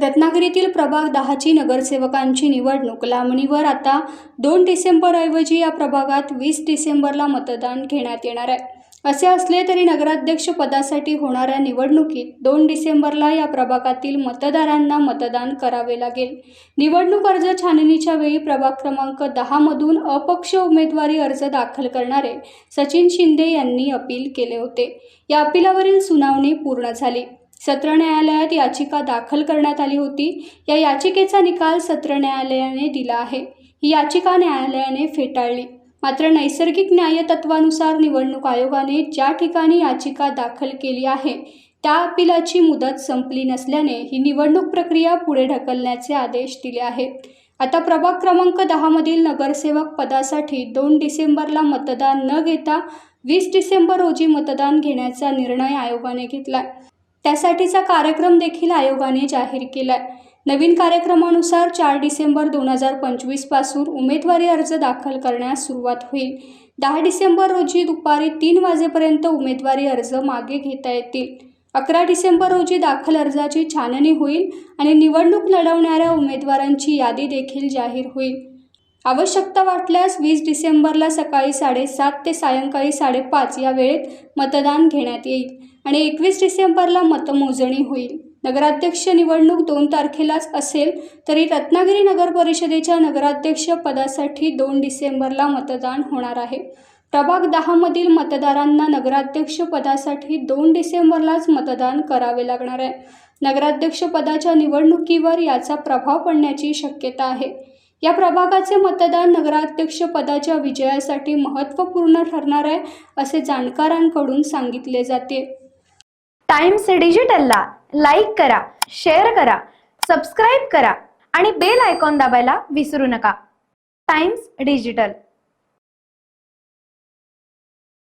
रत्नागिरीतील प्रभाग 10 ची नगरसेवकांची निवडणूक लांबणीवर आता 2 डिसेंबरऐवजी या प्रभागात 20 डिसेंबरला मतदान घेण्यात येणार आहे। असे असले तरी नगराध्यक्ष पदासाठी होणाऱ्या निवडणुकीत 2 डिसेंबरला या प्रभागातील मतदारांना मतदान करावे लागेल। निवडणूक अर्ज छाननीच्या वेळी प्रभाग क्रमांक 10 मधून अपक्ष उमेदवारी अर्ज दाखल करणारे सचिन शिंदे यांनी अपील केले होते। या अपीलावरील सुनावणी पूर्ण झाली। सत्र न्यायालयात याचिका दाखल करण्यात आली होती। या याचिकेचा निकाल सत्र न्यायालयाने दिला आहे। ही याचिका न्यायालयाने फेटाळली। मात्र नैसर्गिक न्याय तत्वानुसार निवडणूक आयोगाने ज्या ठिकाणी याचिका दाखल केली आहे त्या अपीलाची मुदत संपली नसल्याने ही निवडणूक प्रक्रिया पुढे ढकलण्याचे आदेश दिले आहेत। आता प्रभाग क्रमांक 10 मधील नगरसेवक पदासाठी 2 डिसेंबरला मतदान न घेता 20 डिसेंबर रोजी मतदान घेण्याचा निर्णय आयोगाने घेतला। त्यासाठीचा कार्यक्रम देखील आयोगाने जाहीर केलाय। नवीन कार्यक्रमानुसार 4 डिसेंबर 2025 पासून उमेदवारी अर्ज दाखल करण्यास सुरुवात होईल। 10 डिसेंबर रोजी दुपारी 3 वाजेपर्यंत उमेदवारी अर्ज मागे घेता येतील। 11 डिसेंबर रोजी दाखल अर्जाची छाननी होईल आणि निवडणूक लढवणाऱ्या उमेदवारांची यादी देखील जाहीर होईल। आवश्यकता वाटल्यास 20 डिसेंबरला सकाळी 7:30 ते सायंकाळी 5:30 या वेळेत मतदान घेण्यात येईल आणि 21 डिसेंबरला मतमोजणी होईल। नगराध्यक्ष निवडणूक 2 तारखेलाच असेल तरी रत्नागिरी नगर परिषदेच्या नगराध्यक्ष पदासाठी 2 डिसेंबरला मतदान होणार आहे। प्रभाग 10 मधील मतदारांना नगराध्यक्ष पदासाठी 2 डिसेंबरलाच मतदान करावे लागणार आहे। नगराध्यक्ष पदाच्या निवडणुकीवर याचा प्रभाव पडण्याची शक्यता आहे। या प्रभागाचे मतदान नगराध्यक्ष पदाच्या विजयासाठी महत्त्वपूर्ण ठरणार आहे असे जाणकारांकडून सांगितले जाते। टाइम्स डिजिटलला लाईक करा, शेअर करा, सबस्क्राईब करा आणि बेल आयकॉन दाबायला विसरू नका। Times digital.